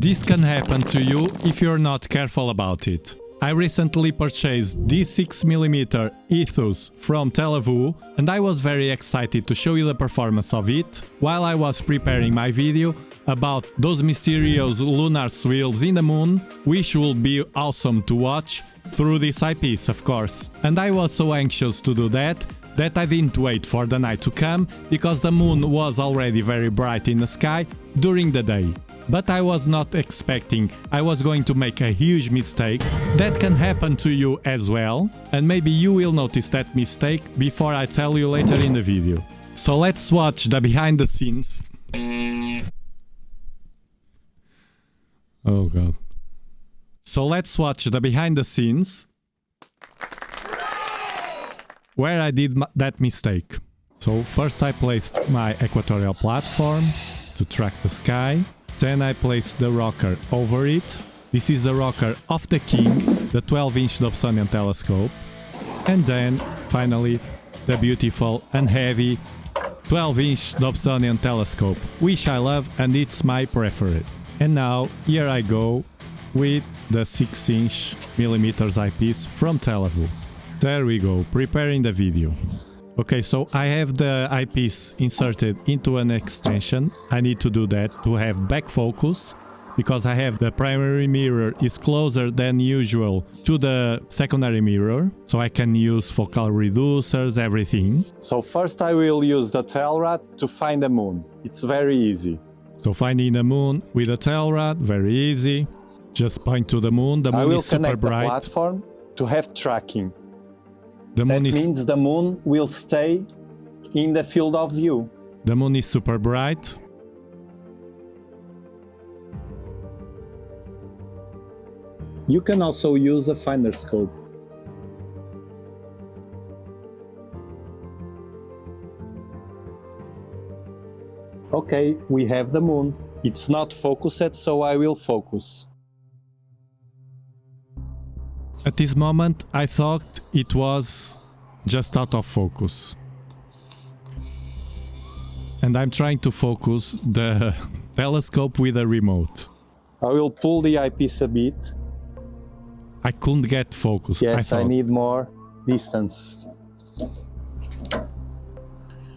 This can happen to you if you're not careful about it. I recently purchased this 6mm Ethos from Televue and I was very excited to show you the performance of it while I was preparing my video about those mysterious lunar swirls in the moon, which would be awesome to watch through this eyepiece, of course. And I was so anxious to do that I didn't wait for the night to come, because the moon was already very bright in the sky during the day. But I was not expecting I was going to make a huge mistake. That can happen to you as well, and maybe you will notice that mistake before I tell you later in the video. So let's watch the behind the scenes. Oh god. So let's watch the behind the scenes where I did that mistake. So first I placed my equatorial platform to track the sky. Then I placed the rocker over it. This is the rocker of the King, the 12-inch Dobsonian telescope. And then, finally, the beautiful and heavy 12-inch Dobsonian telescope, which I love and it's my preferred. And now, here I go with the 6-inch millimeters eyepiece from Televue. There we go, preparing the video. Okay, so I have the eyepiece inserted into an extension. I need to do that to have back focus, because I have the primary mirror is closer than usual to the secondary mirror, so I can use focal reducers, everything. So first I will use the tail rod to find the moon. It's very easy. So finding the moon with the tail rod, very easy. Just point to the moon is super bright. I will connect the platform to have tracking. That means the moon will stay in the field of view. The moon is super bright. You can also use a finder scope. Okay, we have the moon. It's not focused, so I will focus. At this moment, I thought it was just out of focus. And I'm trying to focus the telescope with a remote. I will pull the eyepiece a bit. I couldn't get focus. Yes, I need more distance.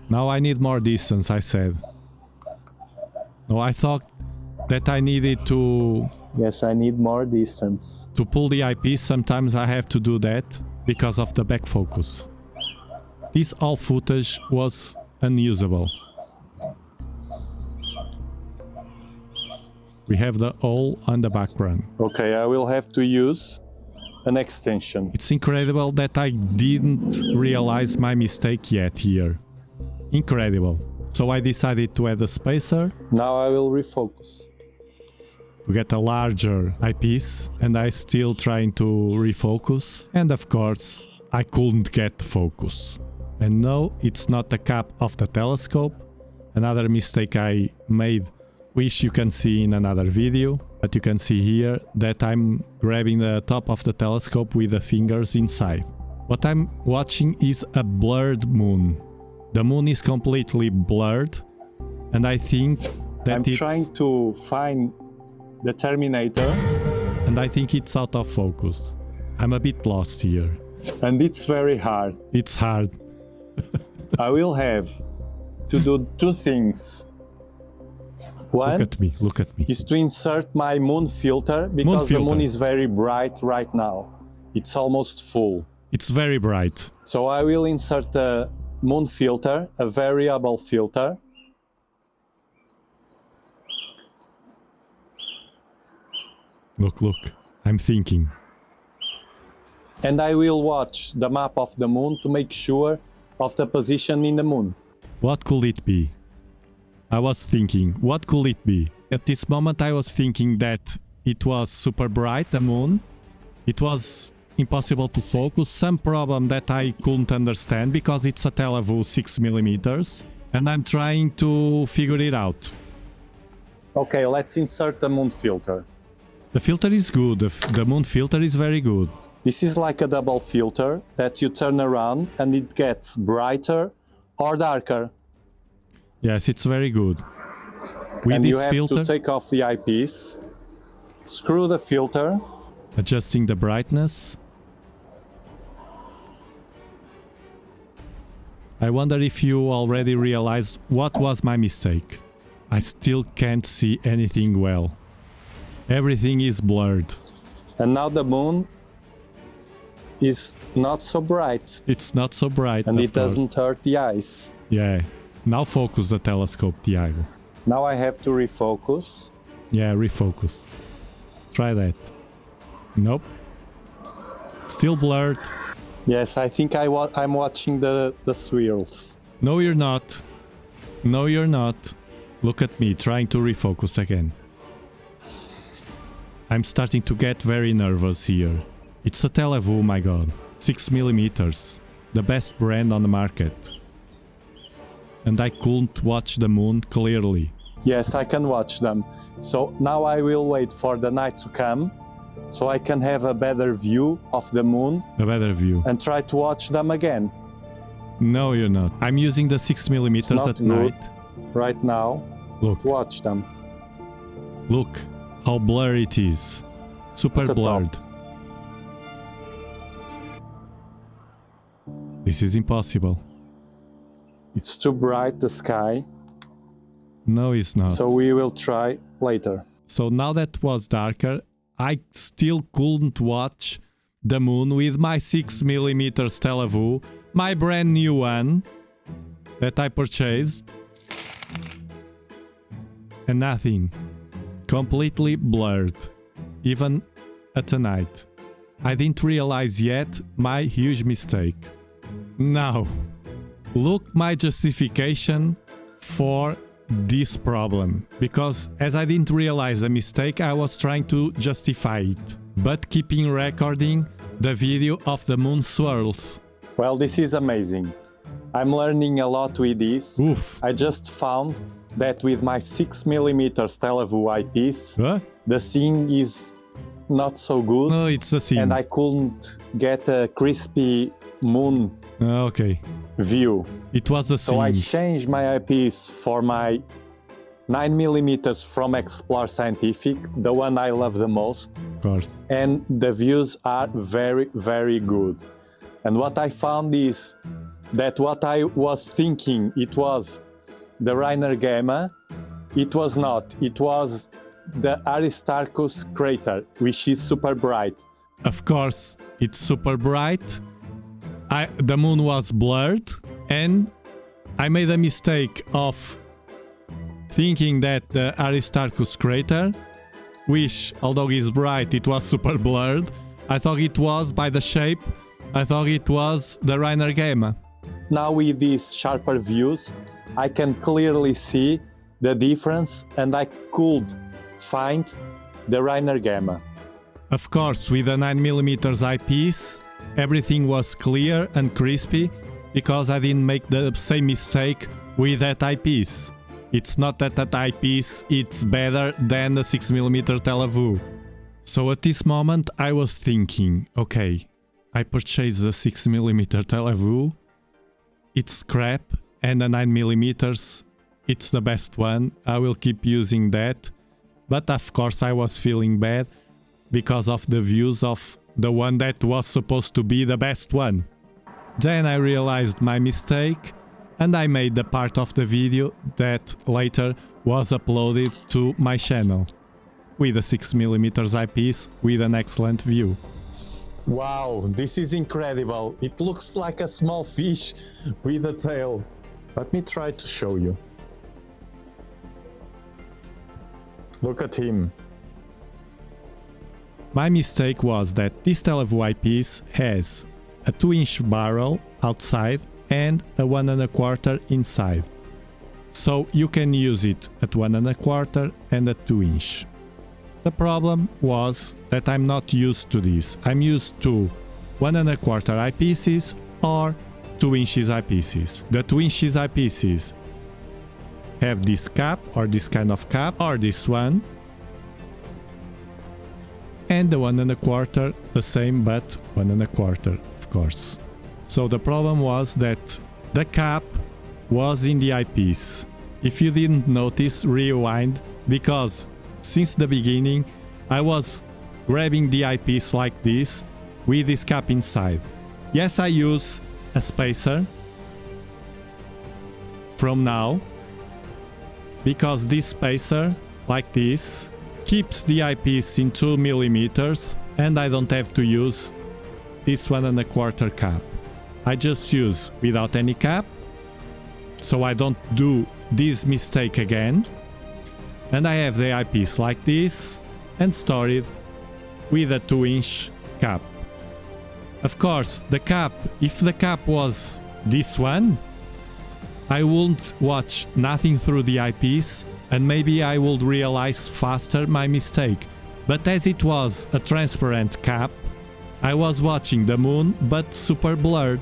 Now I need more distance, I said. No, I thought that I needed to... Yes, I need more distance. To pull the eyepiece, sometimes I have to do that because of the back focus. This all footage was unusable. We have the hole on the background. Okay, I will have to use an extension. It's incredible that I didn't realize my mistake yet here. Incredible. So I decided to add a spacer. Now I will refocus. To get a larger eyepiece, and I still trying to refocus, and of course I couldn't get focus. And no, it's not the cap of the telescope. Another mistake I made, which you can see in another video, but you can see here that I'm grabbing the top of the telescope with the fingers inside. What I'm watching is a blurred moon. The moon is completely blurred, and I think that I'm trying to find the terminator, and I think it's out of focus. I'm a bit lost here. And it's very hard. It's hard. I will have to do two things. One, look at me. Is to insert my moon filter, because the moon is very bright right now. It's almost full. It's very bright. So I will insert a moon filter, a variable filter. Look, I'm thinking. And I will watch the map of the moon to make sure of the position in the moon. What could it be? I was thinking, what could it be? At this moment I was thinking that it was super bright, the moon. It was impossible to focus, some problem that I couldn't understand because it's a Televue 6mm, and I'm trying to figure it out. Okay, let's insert the moon filter. The filter is good, the moon filter is very good. This is like a double filter that you turn around and it gets brighter or darker. Yes, it's very good. With and this you have filter, to take off the eyepiece Screw the filter. Adjusting the brightness. I wonder if you already realized what was my mistake. I still can't see anything well. Everything is blurred. And now the moon is not so bright. It's not so bright. And it doesn't hurt the eyes. Yeah. Now focus the telescope, Tiago. Now I have to refocus. Yeah, refocus. Try that. Nope. Still blurred. Yes, I think I'm watching the swirls. No, you're not. No, you're not. Look at me, trying to refocus again. I'm starting to get very nervous here. It's a Televue, my god. 6mm. The best brand on the market. And I couldn't watch the moon clearly. Yes, I can watch them. So now I will wait for the night to come, so I can have a better view of the moon. A better view. And try to watch them again. No, you're not. I'm using the 6mm at night. Right now. Look. Watch them. Look how blurry it is. Super blurred. This is impossible. It's too bright, the sky. No, it's not. So we will try later. So now that was darker, I still couldn't watch the moon with my 6mm Televue, my brand new one that I purchased. And nothing. Completely blurred. Even at the night. I didn't realize yet my huge mistake. Now, look my justification for this problem, because as I didn't realize the mistake, I was trying to justify it, but keeping recording the video of the moon swirls. Well, this is amazing. I'm learning a lot with this. Oof. I just found that with my 6mm Televue eyepiece, the seeing is not so good. No, it's the scene. And I couldn't get a crispy moon view. It was the scene. So I changed my eyepiece for my 9mm from Explore Scientific, the one I love the most. Of course. And the views are very, very good. And what I found is that what I was thinking it was the Reiner Gamma, it was not. It was the Aristarchus crater, which is super bright. Of course, it's super bright. The moon was blurred, and I made a mistake of thinking that the Aristarchus crater, which, although is bright, it was super blurred. I thought it was, by the shape, I thought it was the Reiner Gamma. Now with these sharper views, I can clearly see the difference, and I could find the Reiner Gamma. Of course, with a 9mm eyepiece, everything was clear and crispy, because I didn't make the same mistake with that eyepiece. It's not that eyepiece it's better than the 6mm Televue. So at this moment I was thinking, okay, I purchased the 6mm Televue, it's crap, and the 9mm, it's the best one, I will keep using that. But of course I was feeling bad because of the views of the one that was supposed to be the best one. Then I realized my mistake, and I made the part of the video that later was uploaded to my channel with a 6mm eyepiece with an excellent view. Wow, this is incredible. It looks like a small fish with a tail. Let me try to show you. Look at him. My mistake was that this Televue eyepiece has a 2-inch barrel outside and a 1 1/4 inside. So you can use it at 1 1/4 and at 2-inch. The problem was that I'm not used to this. I'm used to 1 1/4 eyepieces or 2 inches eyepieces. The 2 inches eyepieces have this cap or this kind of cap or this one. And the 1 1/4 the same, but 1 1/4 of course. So the problem was that the cap was in the eyepiece. If you didn't notice, rewind, because since the beginning I was grabbing the eyepiece like this with this cap inside. Yes, I use a spacer from now, because this spacer, like this, keeps the eyepiece in 2 millimeters and I don't have to use this 1.25 cap. I just use without any cap, so I don't do this mistake again. And I have the eyepiece like this and store it with a 2-inch cap. Of course, the cap, if the cap was this one, I wouldn't watch nothing through the eyepiece and maybe I would realize faster my mistake. But as it was a transparent cap, I was watching the moon but super blurred.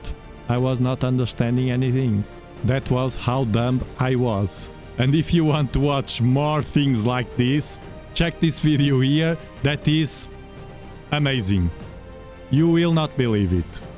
I was not understanding anything. That was how dumb I was. And if you want to watch more things like this, check this video here, that is amazing. You will not believe it.